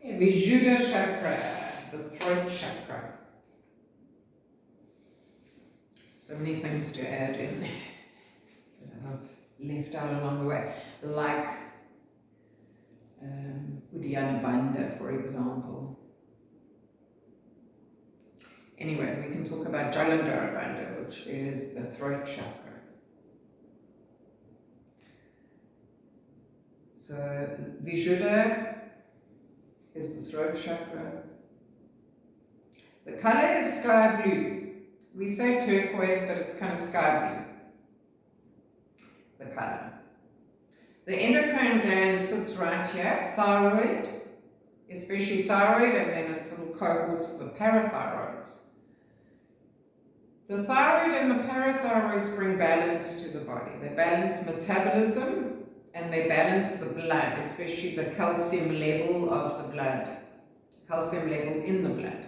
Vishuddha chakra, the throat chakra. So many things to add in that I've left out along the way, like Uddiyana Bandha, for example. Anyway, we can talk about Jalandhara Bandha, which is the throat chakra. So Vishuddha is the throat chakra. The color is sky blue. We say turquoise, but it's kind of sky blue, the color. The endocrine gland sits right here, thyroid, especially thyroid, and then its little cohorts, the parathyroids. The thyroid and the parathyroids bring balance to the body. They balance metabolism and they balance the blood, especially the calcium level of the blood, calcium level in the blood.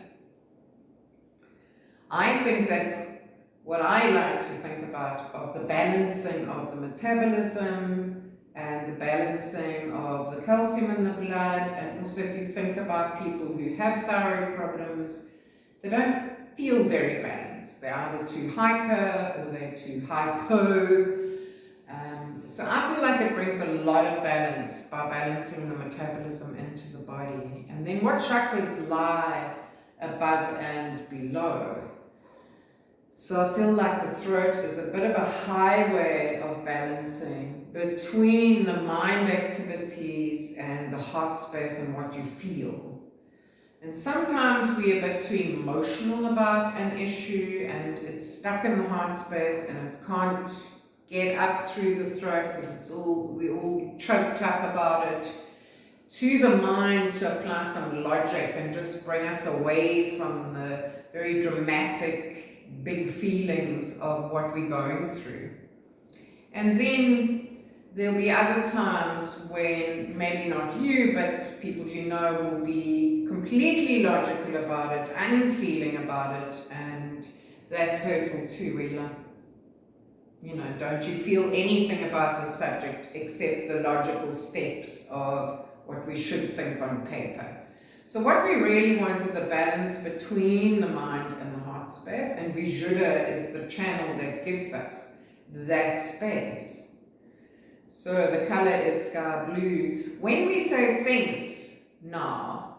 I think that what I like to think about of the balancing of the metabolism and the balancing of the calcium in the blood, and also if you think about people who have thyroid problems, they don't feel very balanced. They're either too hyper or they're too hypo. So I feel like it brings a lot of balance by balancing the metabolism into the body. And then what chakras lie above and below? So I feel like the throat is a bit of a highway of balancing between the mind activities and the heart space and what you feel. And sometimes we're a bit too emotional about an issue and it's stuck in the heart space and it can't get up through the throat because we're all choked up about it, to the mind to apply some logic and just bring us away from the very dramatic, big feelings of what we're going through. And then there'll be other times when maybe not you, but people you know will be completely logical about it, unfeeling about it, and that's hurtful too, where you're like, don't you feel anything about the subject except the logical steps of what we should think on paper. So what we really want is a balance between the mind and the heart space, and Vishuddha is the channel that gives us that space. So the color is sky blue. When we say sense now,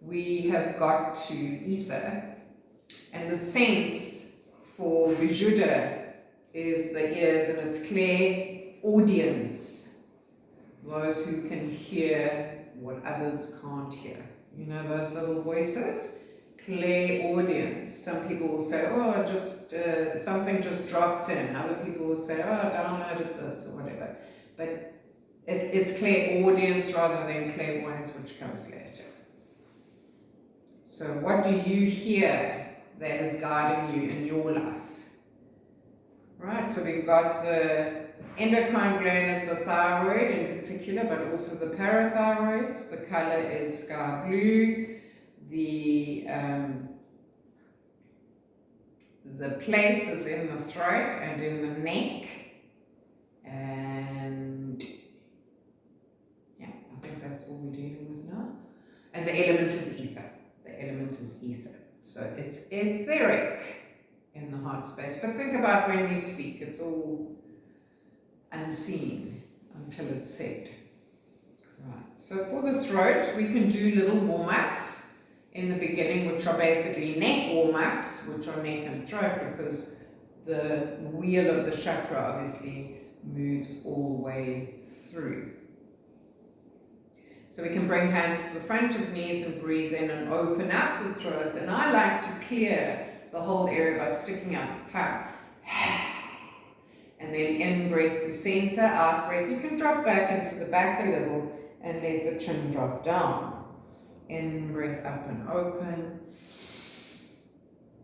we have got to ether, and the sense for Vishuddha is the ears, and it's clear audience, those who can hear what others can't hear. You know those little voices? Clear audience. Some people will say, oh, just something just dropped in. Other people will say, oh, I downloaded this or whatever. But it's clear audience rather than clairvoyance, which comes later. So what do you hear that is guiding you in your life? Right, so we've got the endocrine gland is the thyroid in particular, but also the parathyroids. The color is sky blue. The place is in the throat and in the neck. And yeah, I think that's all we're dealing with now. And the element is ether. The element is ether. So it's etheric in the heart space. But think about when we speak, it's all unseen until it's said. Right. So for the throat, we can do little warm-ups in the beginning, which are basically neck warm-ups, which are neck and throat, because the wheel of the chakra obviously moves all the way through. So we can bring hands to the front of knees and breathe in and open up the throat. And I like to clear the whole area by sticking out the tongue. And then in breath to center, out breath. You can drop back into the back a little and let the chin drop down. In breath up and open.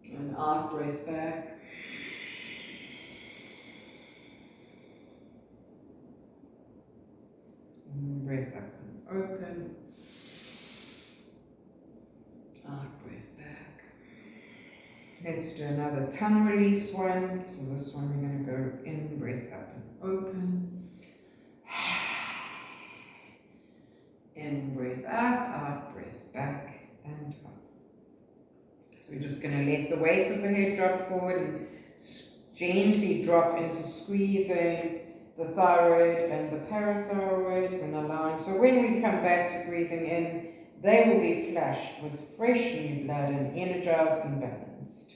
And out breath back. In breath up and open. Out breath back. Let's do another tongue release one. So this one we're going to go in, breath up and open. In breath up, out breath back and up. So we're just going to let the weight of the head drop forward and gently drop into squeezing the thyroid and the parathyroids and allowing. So when we come back to breathing in, they will be flushed with fresh new blood and energized and balanced.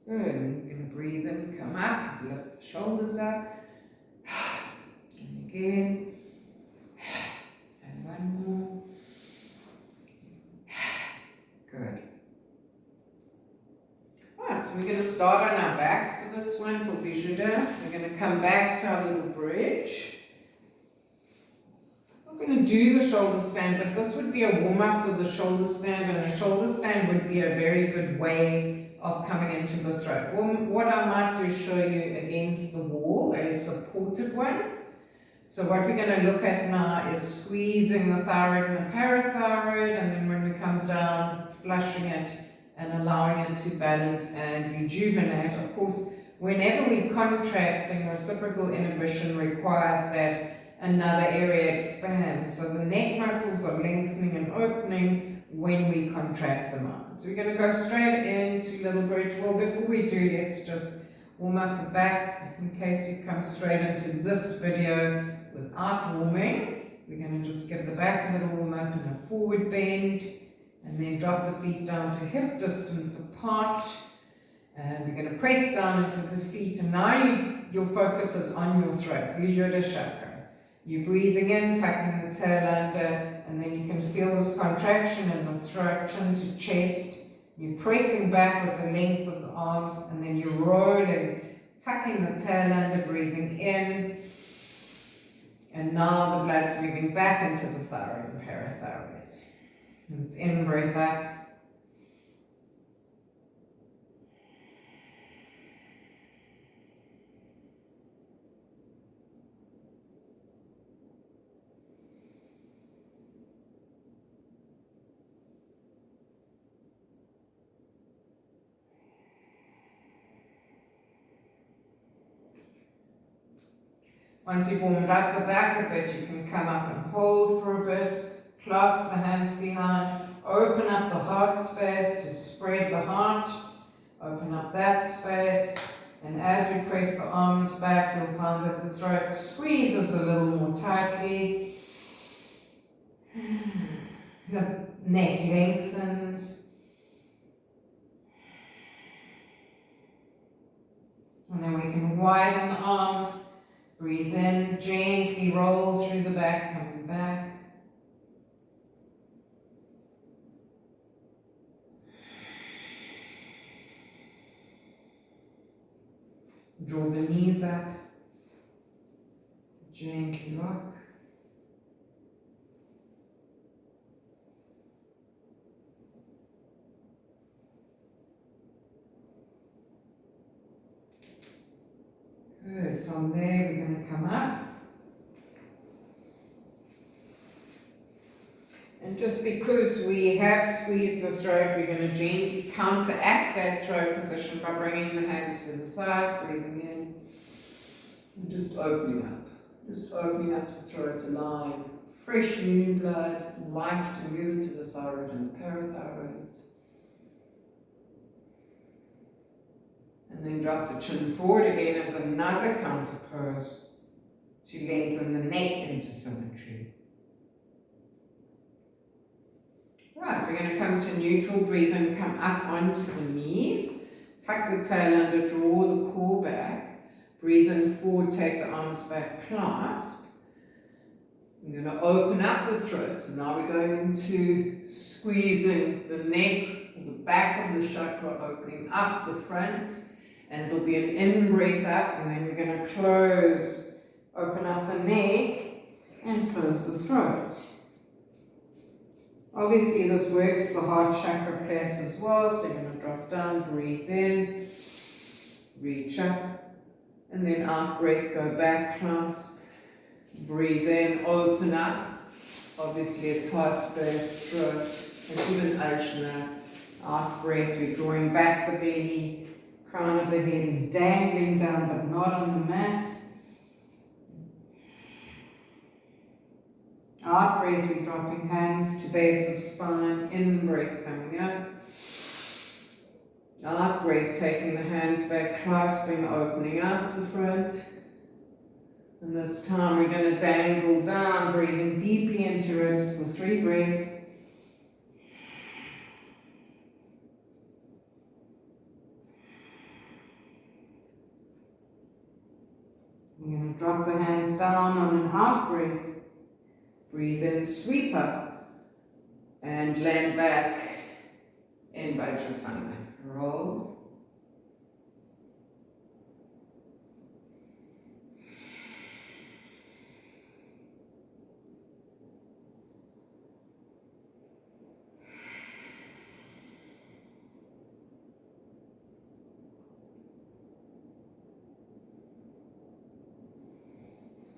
Good, and you're going to breathe in, come up, lift the shoulders up, and again, and one more. Good. Right, so we're going to start on our back for this one, for Vishuddha. We're going to come back to our little bridge. We're going to do the shoulder stand, but this would be a warm-up for the shoulder stand, and a shoulder stand would be a very good way of coming into the throat. Well, what I might do is show you against the wall, a supported one. So what we're going to look at now is squeezing the thyroid and the parathyroid, and then when we come down, flushing it and allowing it to balance and rejuvenate. Of course, whenever we're contracting, reciprocal inhibition requires that another area expands. So the neck muscles are lengthening and opening when we contract them out. So we're going to go straight into little bridge. Well, before we do, let's just warm up the back in case you come straight into this video without warming. We're going to just give the back a little warm up in a forward bend, and then drop the feet down to hip distance apart. And we're going to press down into the feet, and now your focus is on your throat, Vishuddha chakra. You're breathing in, tucking the tail under, and then you can feel this contraction in the throat, chin to chest. You're pressing back with the length of the arms, and then you're rolling, tucking the tail under, breathing in. And now the blood's moving back into the thyroid and parathyroid. And it's in, breath up. Once you've warmed up the back a bit, you can come up and hold for a bit, clasp the hands behind, open up the heart space to spread the heart, open up that space, and as we press the arms back, you'll find that the throat squeezes a little more tightly, the neck lengthens, and then we can widen the arms. Breathe in, gently roll through the back, coming back. Draw the knees up, gently rock. Good, from there we're going to come up. And just because we have squeezed the throat, we're going to gently counteract that throat position by bringing the hands to the thighs, breathing in, and just opening up. Just opening up the throat, allowing fresh new blood, life to move into the thyroid and the parathyroids. And then drop the chin forward again as another counter pose to lengthen the neck into symmetry. Right, we're going to come to neutral breathing, come up onto the knees, tuck the tail under, draw the core back, breathe in forward, take the arms back, clasp. We're going to open up the throat, so now we're going into squeezing the neck, the back of the chakra, opening up the front. And there'll be an in-breath up, and then we're going to close, open up the neck, and close the throat. Obviously, this works for heart chakra place as well, so you're going to drop down, breathe in, reach up, and then out breath, go back, clasp, breathe in, open up. Obviously, it's heart space, throat. and even uitschna. Out breath, we're drawing back the belly. Crown of the head is dangling down but not on the mat. Out breath, we're dropping hands to base of spine. In breath, coming up. Out breath, taking the hands back, clasping, opening up the front. And this time we're going to dangle down, breathing deeply into ribs for 3 breaths. We're going to drop the hands down on an out breath. Breathe in, sweep up, and land back in Vajrasana. Roll.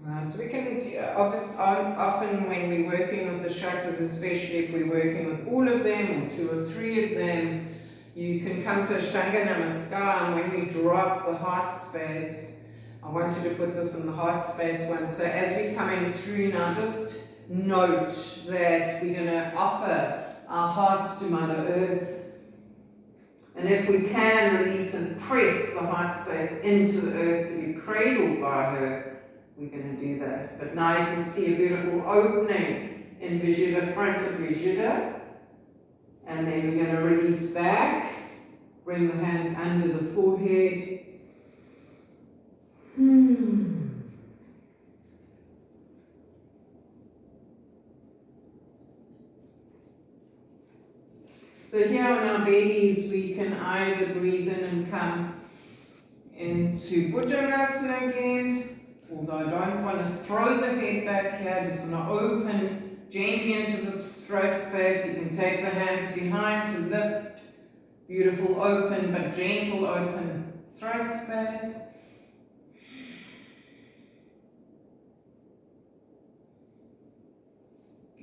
Right, so we can, often when we're working with the chakras, especially if we're working with all of them or 2 or 3 of them, you can come to Ashtanga Namaskar, and when we drop the heart space, I want you to put this in the heart space one. So as we're coming through now, just note that we're going to offer our hearts to Mother Earth. And if we can, release and press the heart space into the earth to be cradled by her, we're going to do that. But now you can see a beautiful opening in Vishuddha, front of Vishuddha. And then we're going to release back. Bring the hands under the forehead. So here on our bellies, we can either breathe in and come into Bhujangasana again. Although I don't want to throw the head back here, I just want to open gently into the throat space. You can take the hands behind to lift. Beautiful open but gentle open throat space.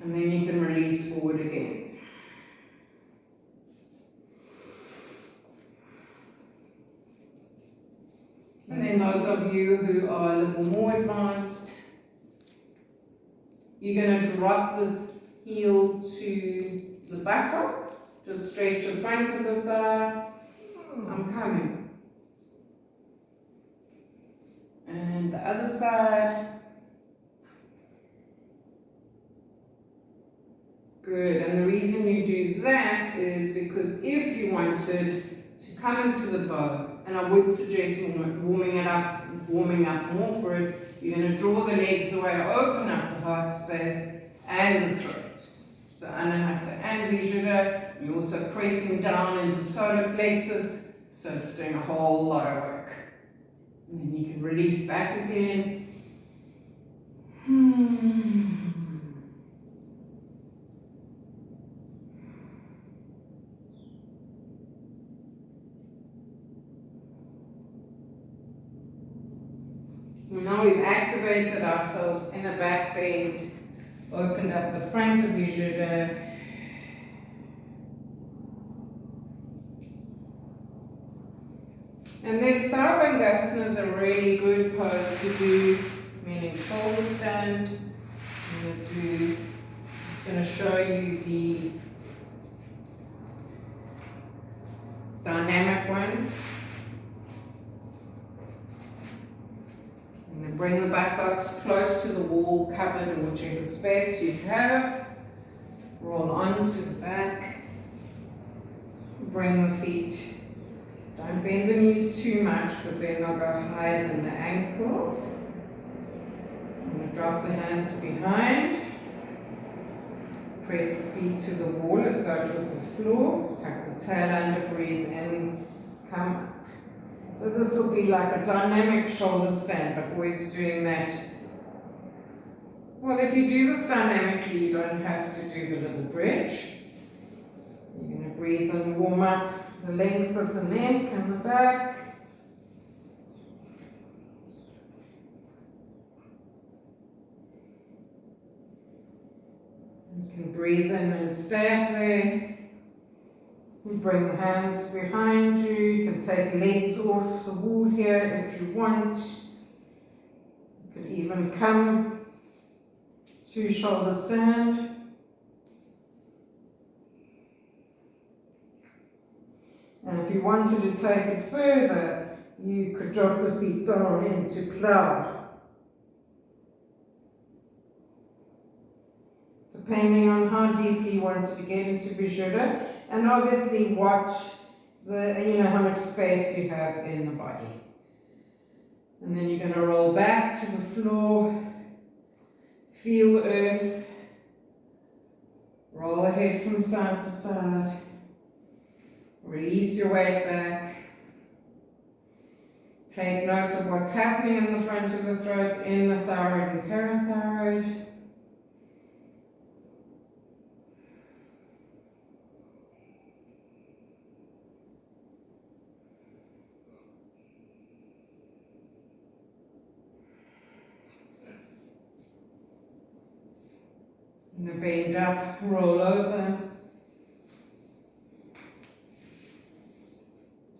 And then you can release forward again. And then those of you who are a little more advanced, you're going to drop the heel to the buttock. Just stretch the front of the thigh. I'm coming. And the other side. Good. And the reason you do that is because if you wanted to come into the bow, and I would suggest warming up more for it, you're going to draw the legs away, open up the heart space and the throat. So Anahata and Vishuddha, you're also pressing down into solar plexus, so it's doing a whole lot of work. And then you can release back again. Now we've activated ourselves in a back bend, opened up the front of Vishuddha. And then Sarvangasana is a really good pose to do, meaning shoulder stand. I'm just going to show you the dynamic one. And bring the buttocks close to the wall, cupboard, or whichever space you have. Roll onto the back. Bring the feet. Don't bend the knees too much because then they'll go higher than the ankles. I'm going to drop the hands behind. Press the feet to the wall as though it was the floor. Tuck the tail under, breathe in, come up. So this will be like a dynamic shoulder stand, but always doing that. Well, if you do this dynamically, you don't have to do the little bridge. You're going to breathe and warm up the length of the neck and the back. You can breathe in and stay up there. You bring the hands behind you. You can take legs off the wall here if you want. You could even come to shoulder stand. And if you wanted to take it further, you could drop the feet down into plow. Depending on how deeply you wanted to get into Vishuddha, and obviously watch how much space you have in the body. And then you're going to roll back to the floor, feel the earth, roll the head from side to side, release your weight back, take note of what's happening in the front of the throat, in the thyroid and parathyroid. And bend up, roll over.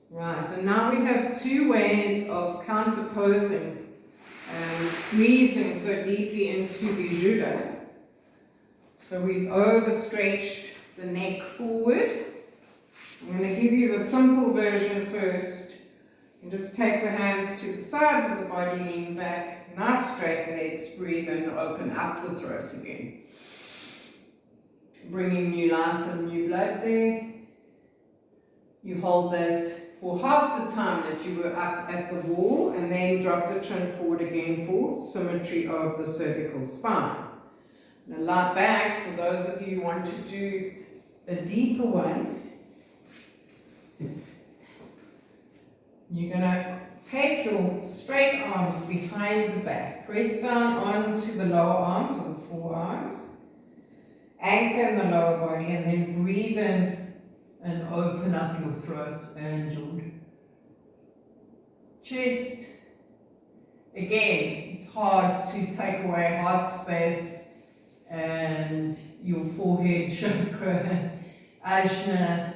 Right, so now we have two ways of counterposing and squeezing so deeply into Vishuddha. So we've overstretched the neck forward. I'm going to give you the simple version first. You can just take the hands to the sides of the body, lean back, nice straight legs, breathe in, open up the throat again. Bringing new life and new blood there. You hold that for half the time that you were up at the wall, and then drop the chin forward again for symmetry of the cervical spine. Now lie back, for those of you who want to do a deeper one. You're going to take your straight arms behind the back, press down onto the lower arms or the forearms. Anchor in the lower body, and then breathe in and open up your throat and your chest. Again, it's hard to take away heart space and your forehead chakra, ajna,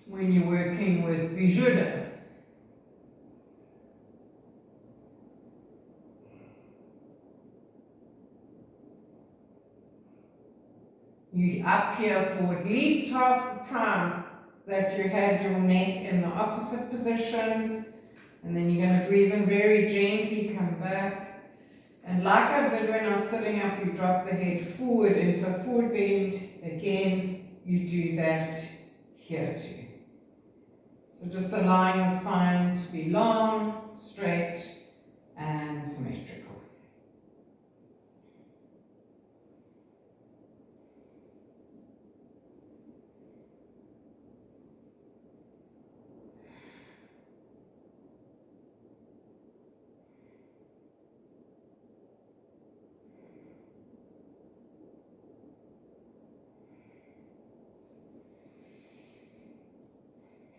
when you're working with Vishuddha. You're up here for at least half the time that you had your neck in the opposite position. And then you're going to breathe in very gently, come back. And like I did when I was sitting up, you drop the head forward into a forward bend. Again, you do that here too. So just allowing the spine to be long, straight, and symmetrical.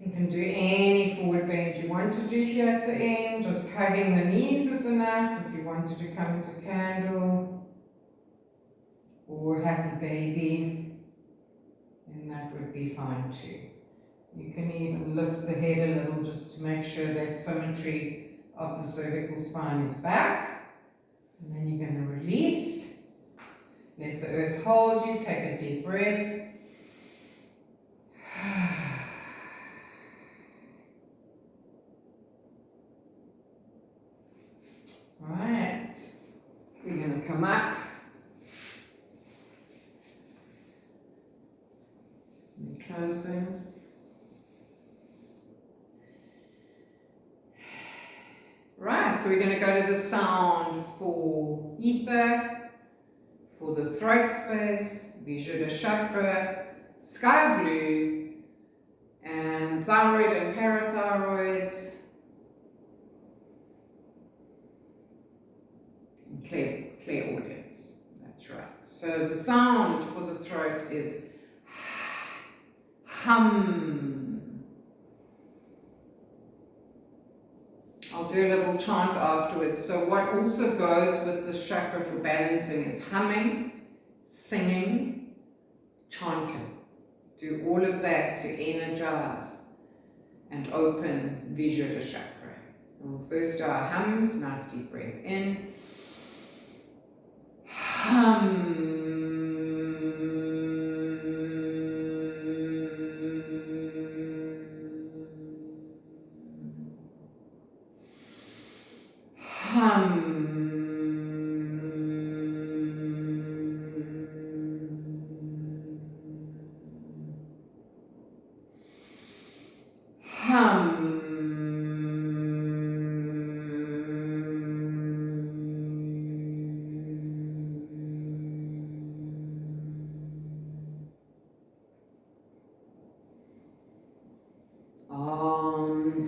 You can do any forward bend you want to do here at the end. Just hugging the knees is enough. If you wanted to come to candle or happy baby, then that would be fine too. You can even lift the head a little just to make sure that symmetry of the cervical spine is back. And then you're going to release. Let the earth hold you. Take a deep breath. Right, we're going to come up and closing. Right, so we're going to go to the sound for ether, for the throat space, Vishuddha chakra, sky blue, and thyroid and parathyroids. Clear audience, that's right. So the sound for the throat is hum. I'll do a little chant afterwards. So what also goes with this chakra for balancing is humming, singing, do all of that to energize and open Visuddha chakra. And we'll first do our hums, nice deep breath in. Hum.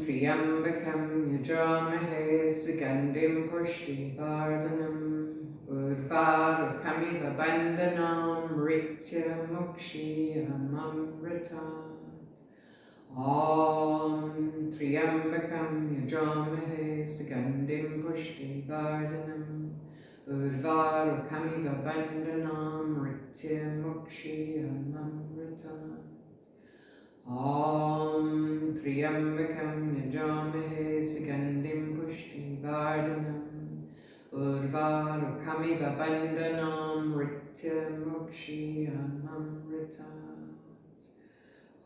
Triambakam yajamahe sugandim pushtivardhanam urvarukamiva bandhanam ritya mukshiyam amritat. Om Triambakam yajamahe sugandim pushtivardhanam urvarukamiva bandhanam ritya mukshiyam amritat. Om Triambakam yajamahe sugandim pushtivardhanam urvarukamiva bandhanam ritya mukshiyam amritat.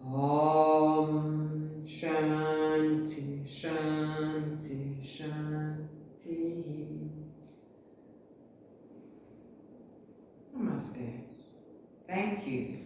Om Shanti Shanti Shanti. Namaste. Thank you.